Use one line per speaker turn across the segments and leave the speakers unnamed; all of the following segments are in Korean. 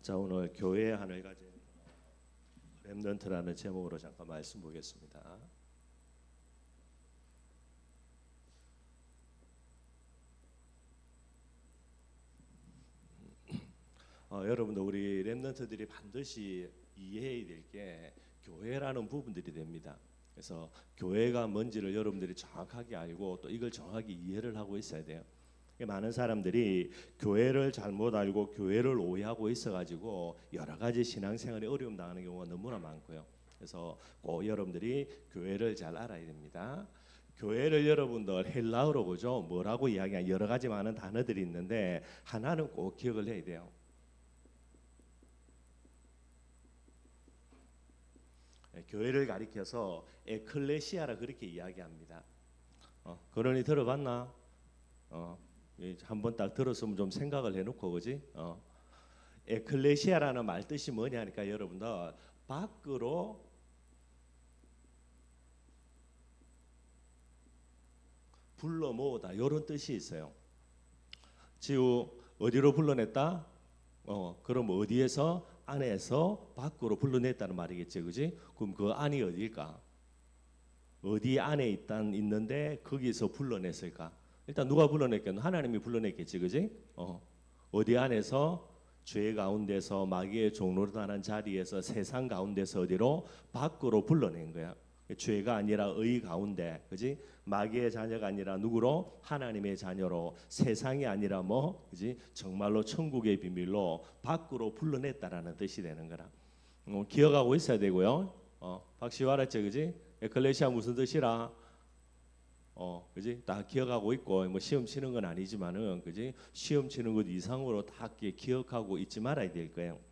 자, 오늘 교회의 하늘 가진 렘넌트라는 제목으로 잠깐 말씀 보겠습니다. 여러분들 우리 렘넌트들이 반드시 이해해야 될 게 교회라는 부분들이 됩니다. 그래서 교회가 뭔지를 여러분들이 정확하게 알고 또 이걸 정확히 이해를 하고 있어야 돼요. 많은 사람들이 교회를 잘못 알고 교회를 오해하고 있어가지고 여러 가지 신앙생활에 어려움 당하는 경우가 너무나 많고요. 그래서 꼭 여러분들이 교회를 잘 알아야 됩니다. 교회를 여러분들 헬라어로 보죠. 뭐라고 이야기하냐, 여러 가지 많은 단어들이 있는데 하나는 꼭 기억을 해야 돼요. 교회를 가리켜서 에클레시아라 그렇게 이야기합니다. 그러니 들어봤나? 한번 딱 들었으면 좀 생각을 해놓고, 그지? 에클레시아라는 말 뜻이 뭐냐니까 여러분들 밖으로 불러 모으다 이런 뜻이 있어요. 지우 어디로 불러냈다? 그럼 어디에서? 안에서 밖으로 불러냈다는 말이겠지, 그지? 그럼 그 안이 어디일까? 어디 안에 있는데 거기서 불러냈을까? 일단 누가 불러냈겠노? 하나님이 불러냈겠지, 그지? 어디 안에서? 죄 가운데서 마귀의 종노릇하는 자리에서 세상 가운데서 어디로? 밖으로 불러낸 거야. 죄가 아니라 의 가운데, 그지? 마귀의 자녀가 아니라 누구로? 하나님의 자녀로, 세상이 아니라 뭐, 그지? 정말로 천국의 비밀로 밖으로 불러냈다라는 뜻이 되는 거라. 기억하고 있어야 되고요. 박시호 알았지, 그지? 에클레시아 무슨 뜻이라? 그지? 다 기억하고 있고, 뭐 시험 치는 건 아니지만은, 그지? 시험 치는 것 이상으로 다 기억하고 있지 말아야 될 거예요.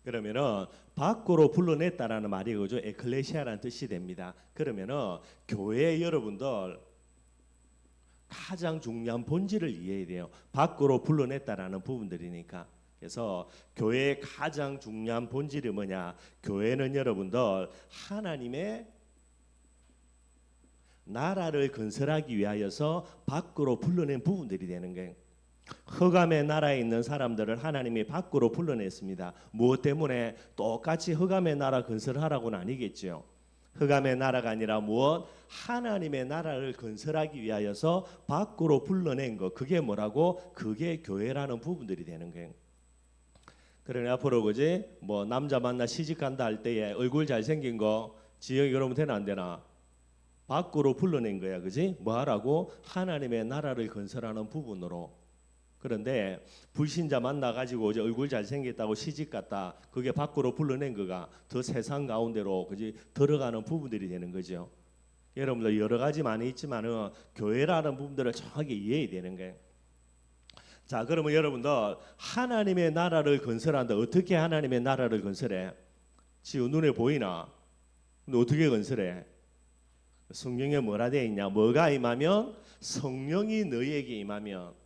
그러면은 밖으로 불러냈다라는 말이 그죠? 에클레시아라는 뜻이 됩니다. 그러면은 교회 여러분들 가장 중요한 본질을 이해해야 돼요. 밖으로 불러냈다라는 부분들이니까. 그래서 교회의 가장 중요한 본질이 뭐냐? 교회는 여러분들 하나님의 나라를 건설하기 위하여서 밖으로 불러낸 부분들이 되는 거예요. 흑암의 나라에 있는 사람들을 하나님이 밖으로 불러냈습니다. 무엇 때문에? 똑같이 흑암의 나라 건설하라고는 아니겠죠. 흑암의 나라가 아니라 무엇? 하나님의 나라를 건설하기 위하여서 밖으로 불러낸 거. 그게 뭐라고? 그게 교회라는 부분들이 되는 거예요. 그러니 앞으로 그지? 뭐 남자 만나 시집간다 할 때에 얼굴 잘생긴 거 지영이 그러면 되나 안 되나? 밖으로 불러낸 거야, 그지? 뭐 하라고? 하나님의 나라를 건설하는 부분으로. 그런데 불신자 만나가지고 이제 얼굴 잘생겼다고 시집갔다, 그게 밖으로 불러낸 거가 더 세상 가운데로 그지 들어가는 부분들이 되는 거죠. 여러분들 여러 가지 많이 있지만은 교회라는 부분들을 정확히 이해해야 되는 거예요. 자, 그러면 여러분들 하나님의 나라를 건설한다. 어떻게 하나님의 나라를 건설해? 지금 눈에 보이나? 근데 어떻게 건설해? 성경에 뭐라 되어 있냐? 뭐가 임하면? 성령이 너희에게 임하면.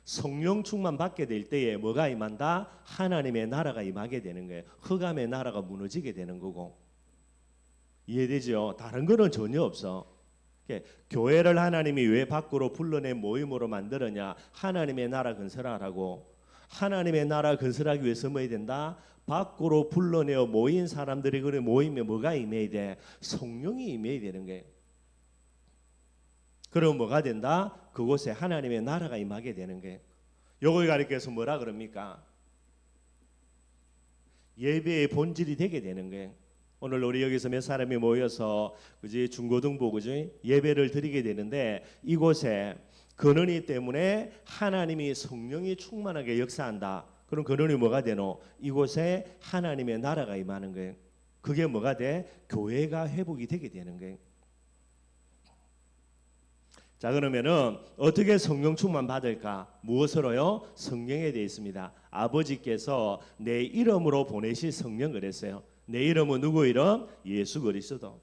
성령 충만 받게 될 때에 뭐가 임한다? 하나님의 나라가 임하게 되는 거예요. 흑암의 나라가 무너지게 되는 거고. 이해되죠? 다른 거는 전혀 없어. 교회를 하나님이 왜 밖으로 불러낸 모임으로 만들었냐? 하나님의 나라 건설하라고. 하나님의 나라 건설하기 위해서 뭐 해야 된다? 밖으로 불러내어 모인 사람들이 그래 모임에 뭐가 임해야 돼? 성령이 임해야 되는 거예요. 그럼 뭐가 된다? 그곳에 하나님의 나라가 임하게 되는 거예요. 요걸 가리켜서 뭐라 그럽니까? 예배의 본질이 되게 되는 거예요. 오늘 우리 여기서 몇 사람이 모여서 그지 중고등부 그지 예배를 드리게 되는데 이곳에 근원이 때문에 하나님이 성령이 충만하게 역사한다. 그럼 근원이 뭐가 되노? 이곳에 하나님의 나라가 임하는 거예요. 그게 뭐가 돼? 교회가 회복이 되게 되는 거예요. 자, 그러면은 어떻게 성령 충만 받을까? 무엇으로요? 성령에 되어 있습니다. 아버지께서 내 이름으로 보내실 성령 그랬어요. 내 이름은 누구 이름? 예수 그리스도.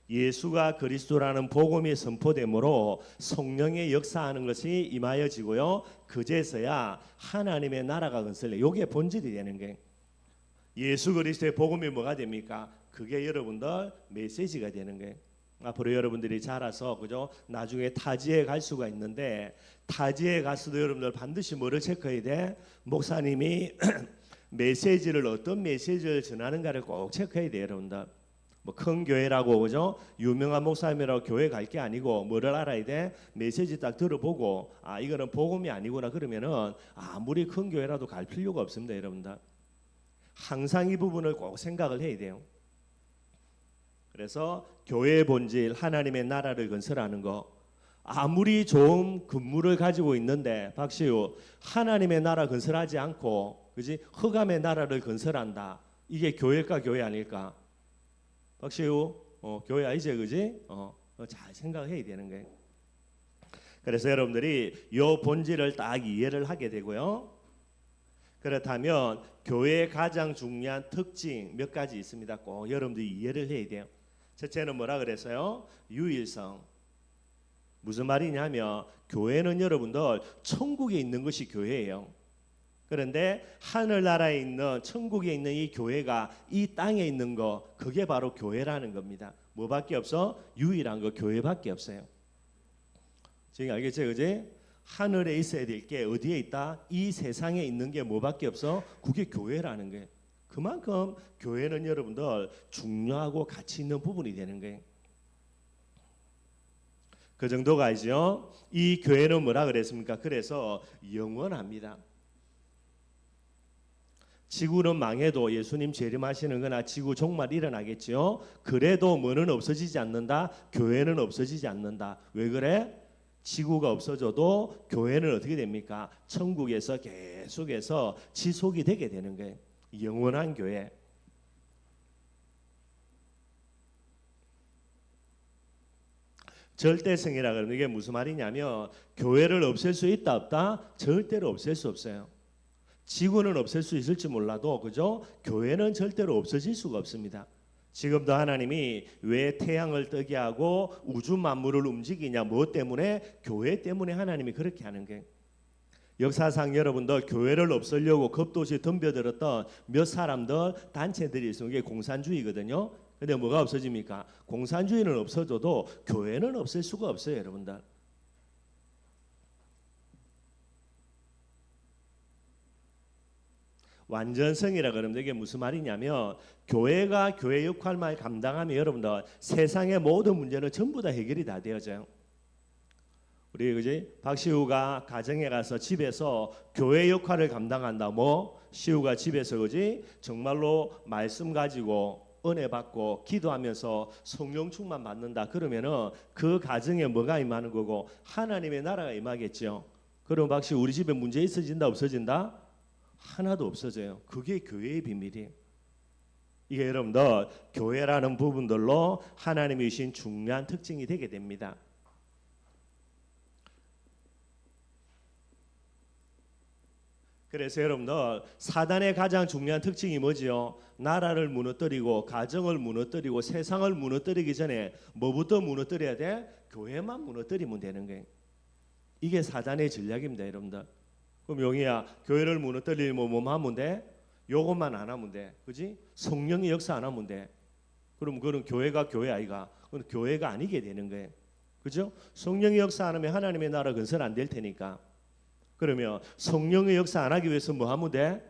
예수가 그리스도라는 복음이 선포되므로 성령의 역사하는 것이 임하여지고요. 그제서야 하나님의 나라가 건설돼. 이게 본질이 되는 거예요. 예수 그리스도의 복음이 뭐가 됩니까? 그게 여러분들 메시지가 되는 거예요. 앞으로 여러분들이 자라서 그죠? 나중에 타지에 갈 수가 있는데 타지에 가서도 여러분들 반드시 뭐를 체크해야 돼? 목사님이 메시지를 어떤 메시지를 전하는가를 꼭 체크해야 돼요, 여러분들. 뭐 큰 교회라고 그죠? 유명한 목사님이라고 교회 갈 게 아니고 뭐를 알아야 돼? 메시지 딱 들어보고 아 이거는 복음이 아니구나 그러면은 아무리 큰 교회라도 갈 필요가 없습니다, 여러분들. 항상 이 부분을 꼭 생각을 해야 돼요. 그래서 교회의 본질 하나님의 나라를 건설하는 거 아무리 좋은 근무를 가지고 있는데 박시우 하나님의 나라 건설하지 않고 그지 흑암의 나라를 건설한다. 이게 교회일까 교회 아닐까? 박시우 교회 아니지 그지? 잘 생각해야 되는 거예요. 그래서 여러분들이 이 본질을 딱 이해를 하게 되고요. 그렇다면 교회의 가장 중요한 특징 몇 가지 있습니다. 꼭 여러분들이 이해를 해야 돼요. 첫째는 뭐라 그랬어요? 유일성. 무슨 말이냐면 교회는 여러분들 천국에 있는 것이 교회예요. 그런데 하늘나라에 있는 천국에 있는 이 교회가 이 땅에 있는 거 그게 바로 교회라는 겁니다. 뭐밖에 없어? 유일한 거 교회밖에 없어요. 지금 알겠죠? 그지? 하늘에 있어야 될 게 어디에 있다? 이 세상에 있는 게 뭐밖에 없어? 그게 교회라는 거예요. 그만큼 교회는 여러분들 중요하고 가치 있는 부분이 되는 거예요. 그 정도가 아니죠. 이 교회는 뭐라 그랬습니까? 그래서 영원합니다. 지구는 망해도 예수님 재림하시는 거나 지구 종말 일어나겠지요. 그래도 뭐는 없어지지 않는다? 교회는 없어지지 않는다. 왜 그래? 지구가 없어져도 교회는 어떻게 됩니까? 천국에서 계속해서 지속이 되게 되는 거예요. 영원한 교회. 절대성이라 그러면 이게 무슨 말이냐면 교회를 없앨 수 있다 없다? 절대로 없앨 수 없어요. 지구는 없앨 수 있을지 몰라도 그죠? 교회는 절대로 없어질 수가 없습니다. 지금도 하나님이 왜 태양을 뜨게 하고 우주 만물을 움직이냐? 무엇 때문에? 교회 때문에 하나님이 그렇게 하는 거예요. 역사상 여러분들 교회를 없애려고 겁도시 덤벼들었던 몇 사람들 단체들이 있어요. 이게 공산주의거든요. 근데 뭐가 없어집니까? 공산주의는 없어져도 교회는 없앨 수가 없어요, 여러분들. 완전성이라 그러면 이게 무슨 말이냐면 교회가 교회 역할만 감당하면 여러분들 세상의 모든 문제는 전부 다 해결이 다 되어져요. 우리 그지 박시우가 가정에 가서 집에서 교회 역할을 감당한다. 뭐 시우가 집에서 그지 정말로 말씀 가지고 은혜 받고 기도하면서 성령 충만 받는다. 그러면은 그 가정에 뭐가 임하는 거고 하나님의 나라가 임하겠죠. 그럼 박시우 우리 집에 문제 있어진다 없어진다? 하나도 없어져요. 그게 교회의 비밀이에요. 이게 여러분들 교회라는 부분들로 하나님이 주신 중요한 특징이 되게 됩니다. 그래서 여러분들 사단의 가장 중요한 특징이 뭐지요? 나라를 무너뜨리고 가정을 무너뜨리고 세상을 무너뜨리기 전에 뭐부터 무너뜨려야 돼? 교회만 무너뜨리면 되는 거예요. 이게 사단의 전략입니다, 여러분들. 그럼 용이야 교회를 무너뜨리면 뭐만 하면 돼? 요것만 안 하면 돼. 그지? 성령의 역사 안 하면 돼. 그럼 그건 교회가 교회 아이가? 그건 교회가 아니게 되는 거예요. 그죠? 성령의 역사 안 하면 하나님의 나라 건설 안 될 테니까. 그러면 성령의 역사 안 하기 위해서 뭐 하면 돼?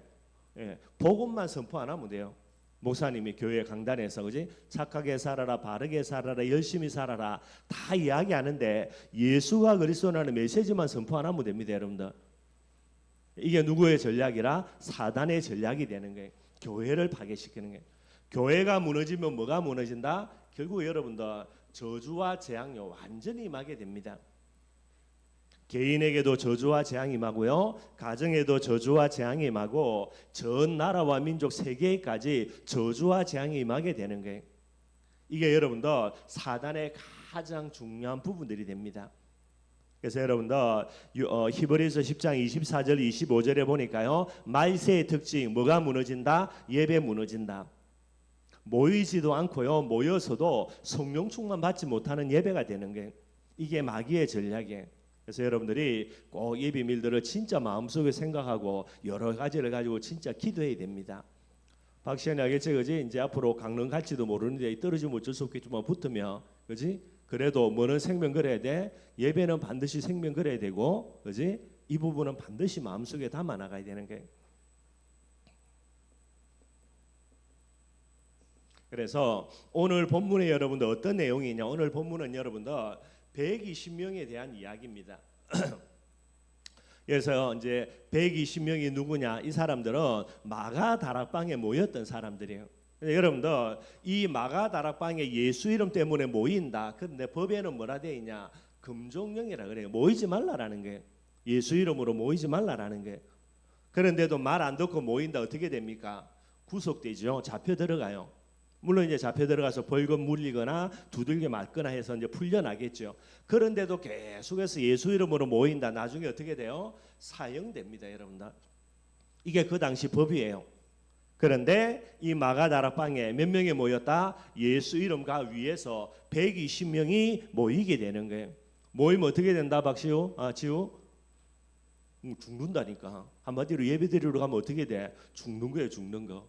복음만 선포 안 하면 돼요. 목사님이 교회 강단에서 그지? 착하게 살아라, 바르게 살아라, 열심히 살아라 다 이야기하는데 예수가 그리스도라는 메시지만 선포 안 하면 됩니다, 여러분들. 이게 누구의 전략이라? 사단의 전략이 되는 거예요. 교회를 파괴시키는 거예요. 교회가 무너지면 뭐가 무너진다? 결국 여러분들 저주와 재앙요 완전히 임하게 됩니다. 개인에게도 저주와 재앙이 임하고요. 가정에도 저주와 재앙이 임하고 전 나라와 민족 세계까지 저주와 재앙이 임하게 되는 거예요. 이게 여러분들 사단의 가장 중요한 부분들이 됩니다. 그래서 여러분들 히브리서 10장 24절 25절에 보니까요. 말세의 특징 뭐가 무너진다? 예배 무너진다. 모이지도 않고요. 모여서도 성령 충만 받지 못하는 예배가 되는 게 이게 마귀의 전략이에요. 그래서 여러분들이 꼭 이 비밀들을 진짜 마음속에 생각하고 여러 가지를 가지고 진짜 기도해야 됩니다. 박시현이 알겠지 그지? 이제 앞으로 강릉 갈지도 모르는데 떨어지면 어쩔 수 없겠지만 붙으면 그지? 그래도 뭐는 생명 걸어야 돼? 예배는 반드시 생명 걸어야 되고, 그지? 이 부분은 반드시 마음속에 담아 나가야 되는 게. 그래서 오늘 본문에 여러분들 어떤 내용이냐? 오늘 본문은 여러분들 120명에 대한 이야기입니다. 그래서 이제 120명이 누구냐? 이 사람들은 마가 다락방에 모였던 사람들이에요. 여러분들 이 마가 다락방에 예수 이름 때문에 모인다. 근데 법에는 뭐라 돼 있냐? 금종령이라 그래요. 모이지 말라라는 게. 예수 이름으로 모이지 말라라는 게. 그런데도 말 안 듣고 모인다. 어떻게 됩니까? 구속되죠. 잡혀 들어가요. 물론 이제 잡혀 들어가서 벌금 물리거나 두들겨 맞거나 해서 이제 풀려나겠죠. 그런데도 계속해서 예수 이름으로 모인다. 나중에 어떻게 돼요? 사형됩니다, 여러분들. 이게 그 당시 법이에요. 그런데 이 마가 다락방에 몇 명이 모였다? 예수 이름과 위에서 120명이 모이게 되는 거예요. 모이면 어떻게 된다, 박시우? 지우? 죽는다니까. 한마디로 예배 드리러 가면 어떻게 돼? 죽는 거예요, 죽는 거.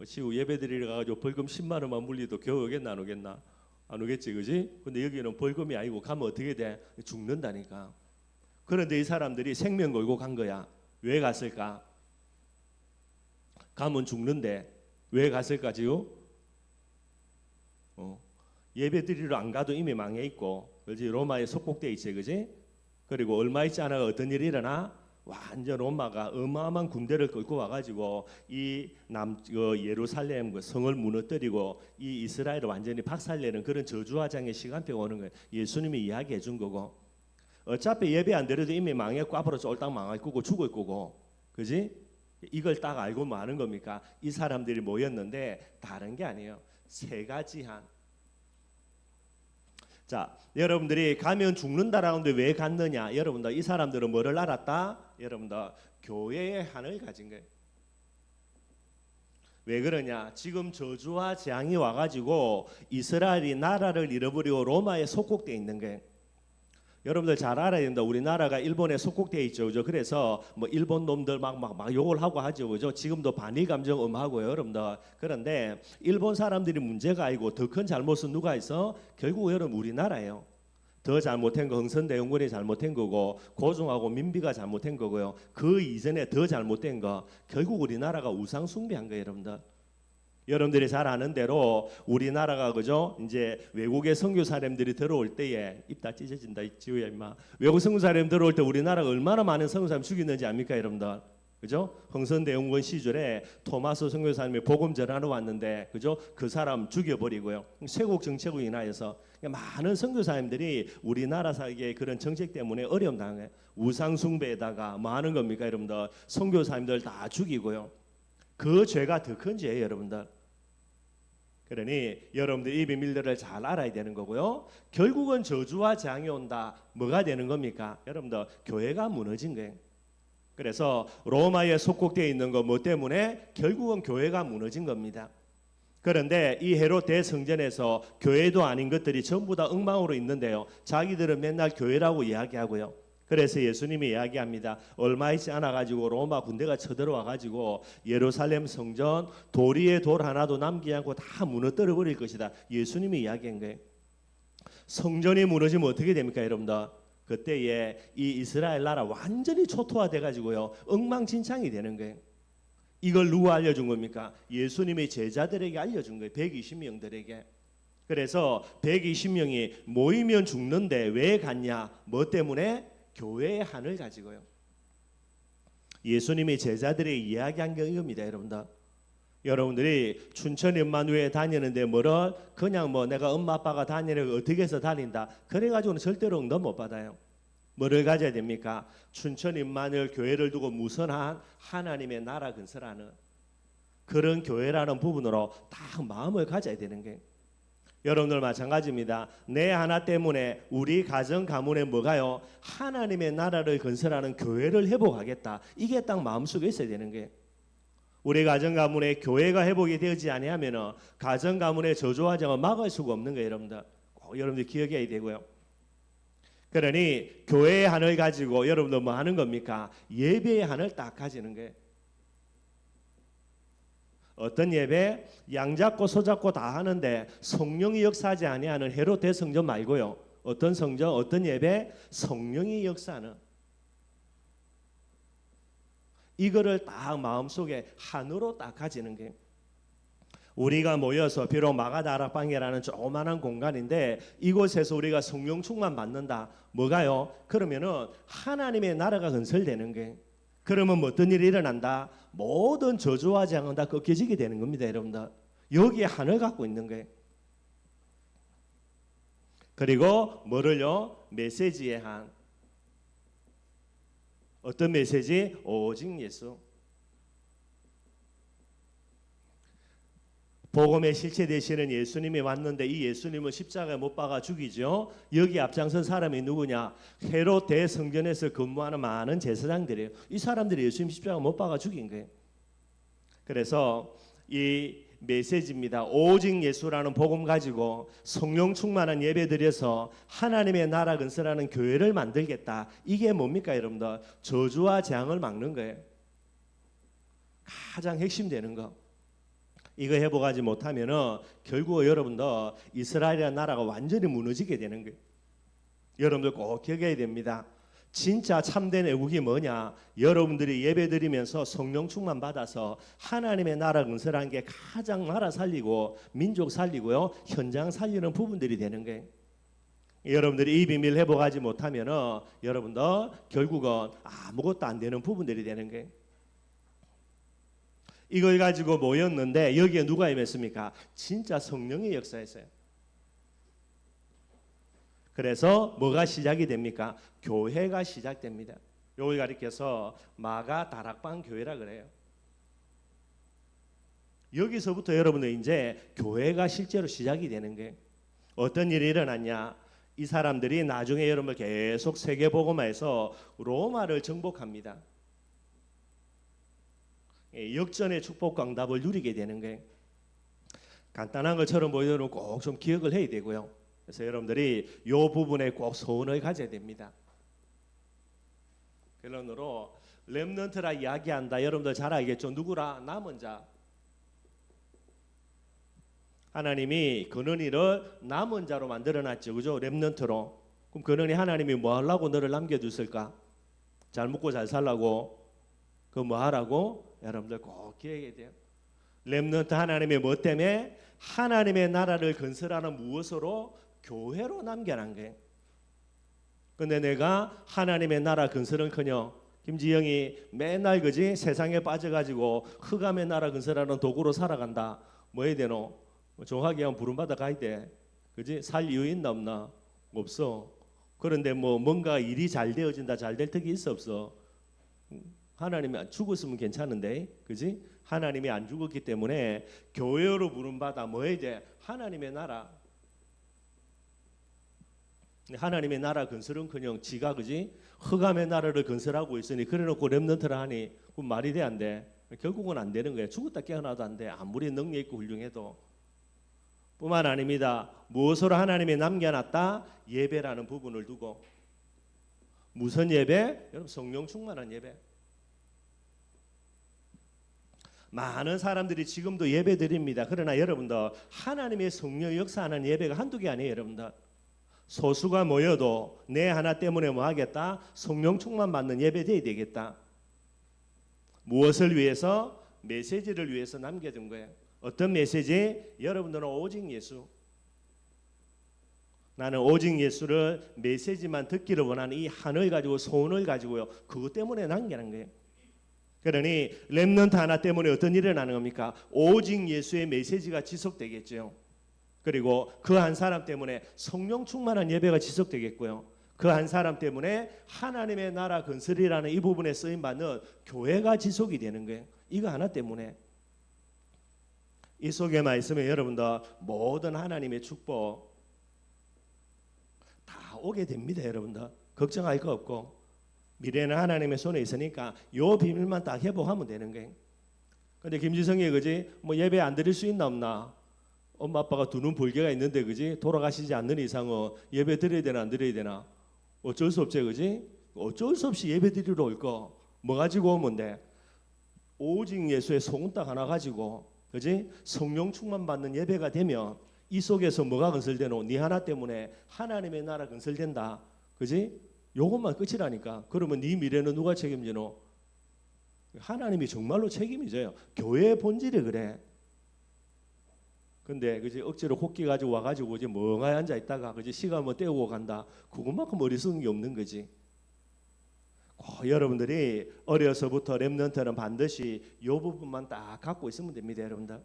지우 예배 드리러 가가지고 벌금 10만 원만 물리도 겨우 오겠나 안 오겠나? 안 오겠지, 그지? 근데 여기는 벌금이 아니고 가면 어떻게 돼? 죽는다니까. 그런데 이 사람들이 생명 걸고 간 거야. 왜 갔을까? 가면 죽는데 왜 갔을까, 지우? 예배 드리러 안 가도 이미 망해 있고, 그지? 로마에 속국돼 있지, 그지? 그리고 얼마 있지 않아 어떤 일이 일어나? 완전 로마가 어마어마한 군대를 끌고 와가지고 이 예루살렘 그 성을 무너뜨리고 이 이스라엘을 완전히 박살내는 그런 저주화장의 시간표가 오는 거예요. 예수님이 이야기해 준 거고, 어차피 예배 안 드려도 이미 망했고 앞으로 쫄딱 망할 거고 죽을 거고, 그지? 이걸 딱 알고 뭐 하는 겁니까? 이 사람들이 모였는데 다른 게 아니에요. 세 가지 한. 자, 여러분들이 가면 죽는다라는데 왜 갔느냐? 여러분들 이 사람들은 뭐를 알았다? 여러분들 교회의 한을 가진 거예요. 왜 그러냐? 지금 저주와 재앙이 와가지고 이스라엘이 나라를 잃어버리고 로마에 속국돼 있는 거예요. 여러분들 잘 알아야 된다. 우리나라가 일본에 속국돼 있죠, 그죠? 그래서 뭐 일본 놈들 막 욕을 하고 하죠, 그죠? 지금도 반일 감정 엄하고요, 여러분들. 그런데 일본 사람들이 문제가 아니고 더 큰 잘못은 누가 있어? 결국 여러분 우리나라예요. 더 잘못한 거 흥선대원군이 잘못한 거고, 고종하고 민비가 잘못한 거고요. 그 이전에 더 잘못된 거 결국 우리나라가 우상 숭배한 거예요, 여러분들. 여러분들이 잘 아는 대로 우리나라가 그죠? 이제 외국의 선교사님들이 들어올 때에 입 다 찢어진다, 지우야 임마. 외국 선교사님 들어올 때 우리나라가 얼마나 많은 선교사님 죽였는지 압니까, 여러분들? 그죠? 흥선대원군 시절에 토마스 선교사님이 복음 전하러 왔는데, 그죠? 그 사람 죽여버리고요. 쇄국 정책으로 인하여서 많은 선교사님들이 우리나라 사회의 그런 정책 때문에 어려움 당해. 우상 숭배에다가 뭐 하는 겁니까, 여러분들? 선교사님들 다 죽이고요. 그 죄가 더 큰 죄예요, 여러분들. 그러니 여러분들 이 비밀들을 잘 알아야 되는 거고요. 결국은 저주와 재앙이 온다. 뭐가 되는 겁니까? 여러분들 교회가 무너진 거예요. 그래서 로마에 속국되어 있는 거 뭐 때문에? 결국은 교회가 무너진 겁니다. 그런데 이 헤롯 대성전에서 교회도 아닌 것들이 전부 다 엉망으로 있는데요. 자기들은 맨날 교회라고 이야기하고요. 그래서 예수님이 이야기합니다. 얼마 있지 않아 가지고 로마 군대가 쳐들어와 가지고 예루살렘 성전 돌 위에 돌 하나도 남기지 않고 다 무너뜨려 버릴 것이다. 예수님이 이야기한 거예요. 성전이 무너지면 어떻게 됩니까, 여러분들? 그때에 이 이스라엘 나라 완전히 초토화돼 가지고요. 엉망진창이 되는 거예요. 이걸 누가 알려준 겁니까? 예수님의 제자들에게 알려준 거예요. 120명들에게. 그래서 120명이 모이면 죽는데 왜 갔냐? 뭐 때문에? 교회의 한을 가지고요. 예수님이 제자들에게 이야기한 게 이겁니다, 여러분들. 여러분들이 춘천 임마누엘 다니는데 뭐를 그냥 뭐 내가 엄마 아빠가 다니는 어떻게 해서 다닌다 그래가지고는 절대로 응답 못 받아요. 뭐를 가져야 됩니까? 춘천 임마누엘 교회를 두고 무선한 하나님의 나라 건설하는 그런 교회라는 부분으로 딱 마음을 가져야 되는 게. 여러분들 마찬가지입니다. 내 하나 때문에 우리 가정 가문에 뭐가요? 하나님의 나라를 건설하는 교회를 회복하겠다. 이게 딱 마음속에 있어야 되는 게. 우리 가정 가문에 교회가 회복이 되지 아니하면은 가정 가문의 저주화장을 막을 수가 없는 거예요, 여러분들. 꼭 여러분들 기억해야 되고요. 그러니 교회의 한을 가지고 여러분들 뭐 하는 겁니까? 예배의 한을 딱 가지는 거예요. 어떤 예배 양잡고 소잡고 다 하는데 성령이 역사하지 아니하는 헤롯 대성전 말고요. 어떤 성전, 어떤 예배 성령이 역사하는 이거를 딱 마음속에 한으로 딱 가지는 게 우리가 모여서 비록 마가다락방이라는 조그마한 공간인데 이곳에서 우리가 성령 충만 받는다. 뭐가요? 그러면은 하나님의 나라가 건설되는 게 그러면 뭐 어떤 일이 일어난다? 모든 저주와 재앙은 다 꺾여지게 되는 겁니다, 여러분들. 여기에 한을 갖고 있는 거예요. 그리고 뭐를요? 메시지의 한. 어떤 메시지? 오직 예수. 복음의 실체 되시는 예수님이 왔는데 이 예수님은 십자가에 못 박아 죽이죠. 여기 앞장선 사람이 누구냐? 헤롯 대성전에서 근무하는 많은 제사장들이에요. 이 사람들이 예수님 십자가 못 박아 죽인 거예요. 그래서 이 메시지입니다. 오직 예수라는 복음 가지고 성령 충만한 예배 드려서 하나님의 나라 건설하는 교회를 만들겠다. 이게 뭡니까 여러분들? 저주와 재앙을 막는 거예요. 가장 핵심되는 거. 이거 회복하지 못하면은 결국 여러분들 이스라엘이라는 나라가 완전히 무너지게 되는 거예요. 여러분들 꼭 기억해야 됩니다. 진짜 참된 애국이 뭐냐? 여러분들이 예배드리면서 성령 충만 받아서 하나님의 나라 건설한 게 가장 나라 살리고 민족 살리고요 현장 살리는 부분들이 되는 거예요. 여러분들이 이 비밀 회복하지 못하면은 여러분들 결국은 아무것도 안 되는 부분들이 되는 거예요. 이걸 가지고 모였는데 여기에 누가 임했습니까? 진짜 성령의 역사였어요. 그래서 뭐가 시작이 됩니까? 교회가 시작됩니다. 여기 가리켜서 마가 다락방 교회라 그래요. 여기서부터 여러분들 이제 교회가 실제로 시작이 되는 거예요. 어떤 일이 일어났냐? 이 사람들이 나중에 여러분을 계속 세계복음화해서 로마를 정복합니다. 역전의 축복 광답을 누리게 되는 거예요. 간단한 것처럼 보여도 꼭 좀 기억을 해야 되고요. 그래서 여러분들이 이 부분에 꼭 소원을 가져야 됩니다. 결론으로 렘넌트라 이야기한다. 여러분들 잘 알겠죠? 누구라? 남은 자. 하나님이 근원이를 남은 자로 만들어놨죠. 그죠? 렘넌트로. 그럼 근원이 하나님이 뭐 하려고 너를 남겨두실까? 잘 먹고 잘 살라고? 그 뭐 하라고? 여러분들 꼭 기억해야 돼요. 렘넌트 하나님의 뭐 때문에? 하나님의 나라를 건설하는 무엇으로? 교회로 남겨놓은 거예요. 근데 내가 하나님의 나라 건설은커녕 김지영이 맨날 그지 세상에 빠져가지고 흑암의 나라 건설하는 도구로 살아간다. 뭐 해야 되노? 정확하게 하면 부름받아 가야 돼. 그지? 살 이유 있나 없나? 없어. 그런데 뭐 뭔가 일이 잘 되어진다. 잘 될 턱이 있어 없어? 하나님이 죽었으면 괜찮은데, 그지? 하나님이 안 죽었기 때문에 교회로 부름받아 뭐 해야 돼? 하나님의 나라. 하나님의 나라 건설은커녕 지가 그지? 흑암의 나라를 건설하고 있으니 그래놓고 렘넌트라 하니 그 말이 돼 안 돼? 결국은 안 되는 거예요. 죽었다 깨어나도 안 돼. 아무리 능력 있고 훌륭해도. 뿐만 아닙니다. 무엇으로 하나님이 남겨놨다? 예배라는 부분을 두고. 무슨 예배? 여러분 성령 충만한 예배. 많은 사람들이 지금도 예배 드립니다. 그러나 여러분들 하나님의 성령 역사하는 예배가 한두 개 아니에요. 여러분들 소수가 모여도 내 하나 때문에 뭐 하겠다? 성령 충만 받는 예배 돼야 되겠다. 무엇을 위해서? 메시지를 위해서 남겨둔 거예요. 어떤 메시지? 여러분들은 오직 예수. 나는 오직 예수를 메시지만 듣기를 원하는 이 한을 가지고 소원을 가지고요. 그것 때문에 남겨놓은 거예요. 그러니 렘넌트 하나 때문에 어떤 일이 일어나는 겁니까? 오직 예수의 메시지가 지속되겠죠. 그리고 그 한 사람 때문에 성령 충만한 예배가 지속되겠고요. 그 한 사람 때문에 하나님의 나라 건설이라는 이 부분에 쓰임 받는 교회가 지속이 되는 거예요. 이거 하나 때문에. 이 속에만 있으면 여러분들 모든 하나님의 축복 다 오게 됩니다. 여러분들 걱정할 거 없고 미래는 하나님의 손에 있으니까 요 비밀만 딱 회복하면 되는 거예요. 근데 김지성이 그지 뭐 예배 안 드릴 수 있나 없나? 엄마 아빠가 두 눈 불개가 있는데 그지 돌아가시지 않는 이상은 예배 드려야 되나 안 드려야 되나? 어쩔 수 없지 그지? 어쩔 수 없이 예배 드리러 올 거 뭐 가지고 오면 돼? 오직 예수의 소금 딱 하나 가지고 그지? 성령 충만 받는 예배가 되면 이 속에서 뭐가 건설되노? 네 하나 때문에 하나님의 나라 건설된다. 그지? 요것만 끝이라니까. 그러면 네 미래는 누가 책임지노? 하나님이 정말로 책임이져요. 교회의 본질이 그래. 근데 그지 억지로 호끼 가지고 와가지고 이제 멍하니 앉아 있다가 그지 시간 뭐 때우고 간다. 그것만큼 어리석은 게 없는 거지. 여러분들이 어려서부터 렘넌트는 반드시 이 부분만 딱 갖고 있으면 됩니다, 여러분들.